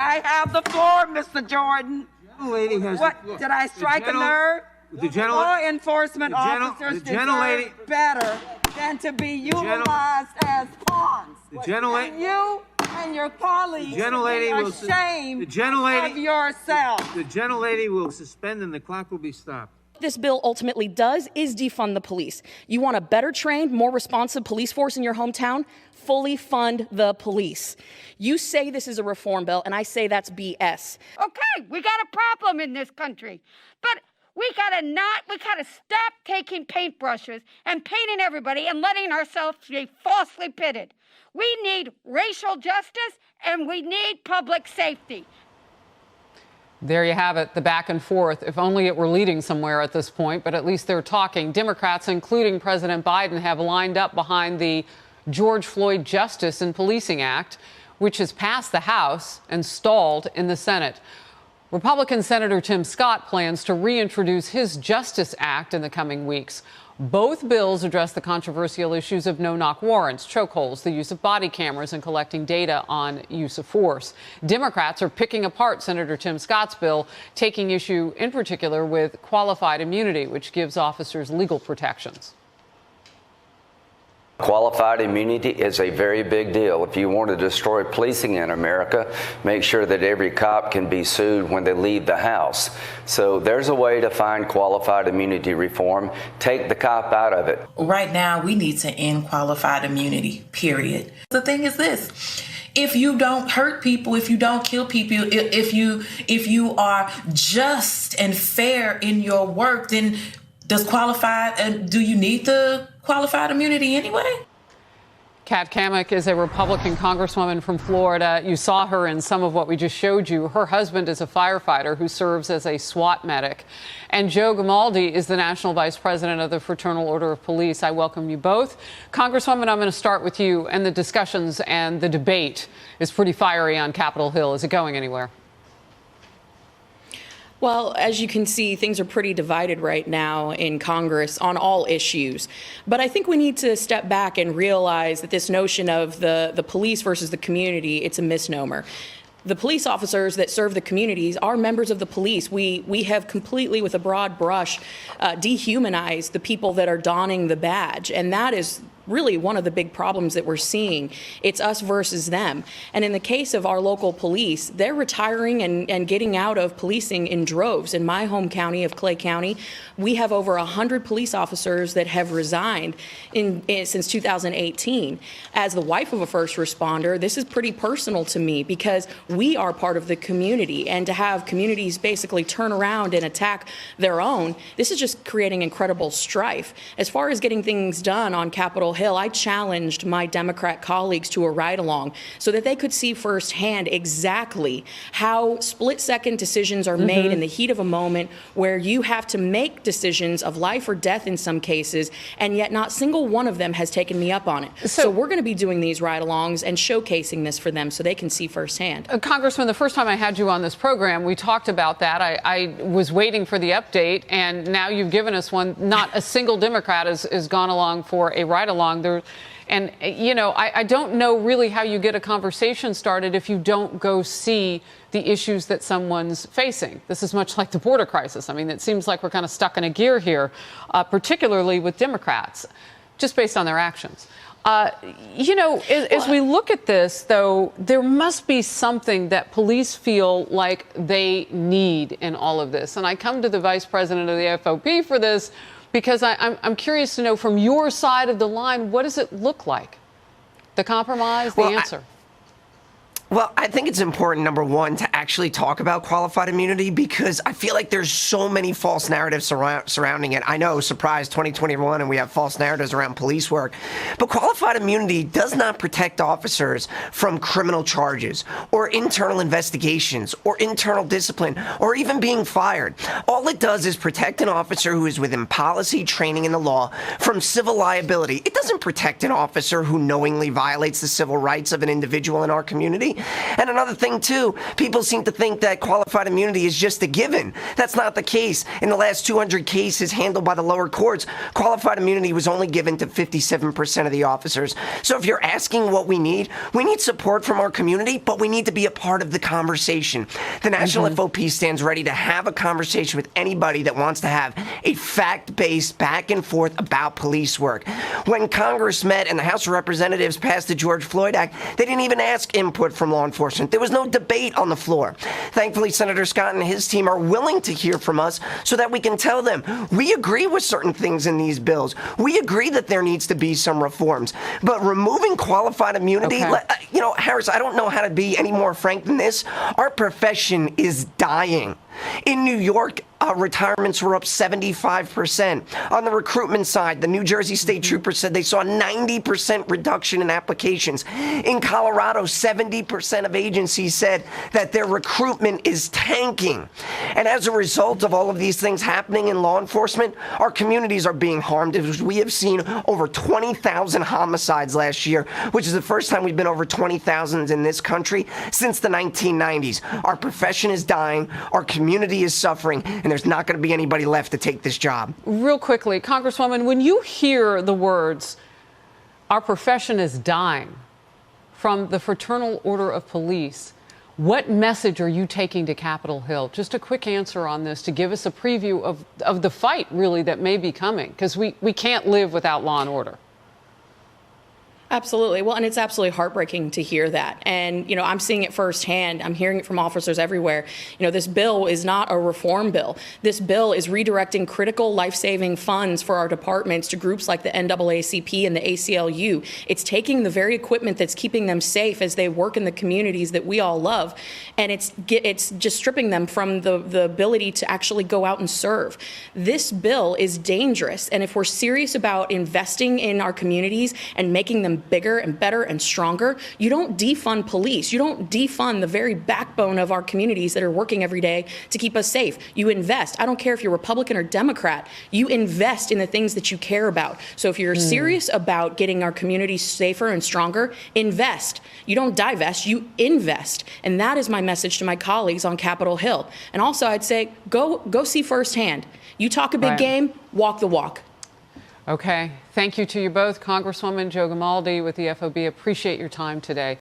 I have the floor, Mr. Jordan. The lady has What, the floor. did I strike a nerve? Law enforcement officers deserve better than to be utilized as pawns. And you and your colleagues should be ashamed of yourself. The gentlelady will suspend and the clock will be stopped. This bill ultimately does is defund the police. You want a better trained, more responsive police force in your hometown? Fully fund the police. You say this is a reform bill, and I say that's BS. Okay, we got a problem in this country, but we gotta stop taking paintbrushes and painting everybody and letting ourselves be falsely pitted. We need racial justice and we need public safety. There you have it, the back and forth. If only it were leading somewhere at this point, but at least they're talking. Democrats, including President Biden, have lined up behind the George Floyd Justice and Policing Act, which has passed the House and stalled in the Senate. Republican Senator Tim Scott plans to reintroduce his Justice Act in the coming weeks. Both bills address the controversial issues of no-knock warrants, chokeholds, the use of body cameras, and collecting data on use of force. Democrats are picking apart Senator Tim Scott's bill, taking issue in particular with qualified immunity, which gives officers legal protections. Qualified immunity is a very big deal. If you want to destroy policing in America, make sure that every cop can be sued when they leave the house. So there's a way to find qualified immunity reform. Take the cop out of it. Right now, we need to end qualified immunity, period. The thing is this. If you don't hurt people, if you don't kill people, if you are just and fair in your work, then do you need the qualified immunity anyway? Kat Cammack is a Republican Congresswoman from Florida. You saw her in some of what we just showed you. Her husband is a firefighter who serves as a SWAT medic. And Joe Grimaldi is the National Vice President of the Fraternal Order of Police. I welcome you both. Congresswoman, I'm going to start with you. And the discussions and the debate is pretty fiery on Capitol Hill. Is it going anywhere? Well, as you can see, things are pretty divided right now in Congress on all issues. But I think we need to step back and realize that this notion of the police versus the community, it's a misnomer. The police officers that serve the communities are members of the police. We have completely, with a broad brush, dehumanized the people that are donning the badge. And that is really one of the big problems that we're seeing. It's us versus them. And in the case of our local police, they're retiring and getting out of policing in droves. In my home county of Clay County, we have over 100 police officers that have resigned since 2018. As the wife of a first responder, this is pretty personal to me because we are part of the community. And to have communities basically turn around and attack their own, this is just creating incredible strife. As far as getting things done on Capitol Hill, I challenged my Democrat colleagues to a ride-along so that they could see firsthand exactly how split-second decisions are made in the heat of a moment where you have to make decisions of life or death in some cases, and yet not single one of them has taken me up on it. So we're going to be doing these ride-alongs and showcasing this for them so they can see firsthand. Congressman, the first time I had you on this program, we talked about that. I was waiting for the update, and now you've given us one. Not a single Democrat has gone along for a ride-along. And, you know, I don't know really how you get a conversation started if you don't go see the issues that someone's facing. This is much like the border crisis. I mean, it seems like we're kind of stuck in a gear here, particularly with Democrats, just based on their actions. You know, as we look at this, though, there must be something that police feel like they need in all of this. And I come to the vice president of the FOP for this, because I'm curious to know from your side of the line, what does it look like? The compromise, the answer? Well, I think it's important, number one, to actually talk about qualified immunity because I feel like there's so many false narratives surrounding it. I know, surprise, 2021, and we have false narratives around police work. But qualified immunity does not protect officers from criminal charges or internal investigations or internal discipline or even being fired. All it does is protect an officer who is within policy, training, and the law from civil liability. It doesn't protect an officer who knowingly violates the civil rights of an individual in our community. immunity. And another thing, too, people seem to think that qualified immunity is just a given. That's not the case. In the last 200 cases handled by the lower courts, qualified immunity was only given to 57% of the officers. So if you're asking what we need support from our community, but we need to be a part of the conversation. The National FOP stands ready to have a conversation with anybody that wants to have a fact-based back and forth about police work. When Congress met and the House of Representatives passed the George Floyd Act, they didn't even ask input from law enforcement. There was no debate on the floor. Thankfully, Senator Scott and his team are willing to hear from us so that we can tell them we agree with certain things in these bills. We agree that there needs to be some reforms. But removing qualified immunity, Harris, I don't know how to be any more frank than this. Our profession is dying. In New York, retirements were up 75%. On the recruitment side, the New Jersey State Troopers said they saw a 90% reduction in applications. In Colorado, 70% of agencies said that their recruitment is tanking. And as a result of all of these things happening in law enforcement, our communities are being harmed. We have seen over 20,000 homicides last year, which is the first time we've been over 20,000 in this country since the 1990s. Our profession is dying. Our community is suffering, and there's not going to be anybody left to take this job. Real quickly, Congresswoman, when you hear the words, our profession is dying, from the Fraternal Order of Police, what message are you taking to Capitol Hill? Just a quick answer on this to give us a preview of the fight, really, that may be coming, because we can't live without law and order. Absolutely. Well, and it's absolutely heartbreaking to hear that. And, I'm seeing it firsthand. I'm hearing it from officers everywhere. This bill is not a reform bill. This bill is redirecting critical life-saving funds for our departments to groups like the NAACP and the ACLU. It's taking the very equipment that's keeping them safe as they work in the communities that we all love, and it's just stripping them from the ability to actually go out and serve. This bill is dangerous, and if we're serious about investing in our communities and making them bigger and better and stronger, you don't defund police. You don't defund the very backbone of our communities that are working every day to keep us safe. You invest. I don't care if you're Republican or Democrat. You invest in the things that you care about. So if you're serious about getting our communities safer and stronger, invest. You don't divest, you invest. And that is my message to my colleagues on Capitol Hill. And also, I'd say, go see firsthand. You talk a big game, walk the walk. Okay. Thank you to you both. Congresswoman Jo Grimaldi with the FOB. Appreciate your time today.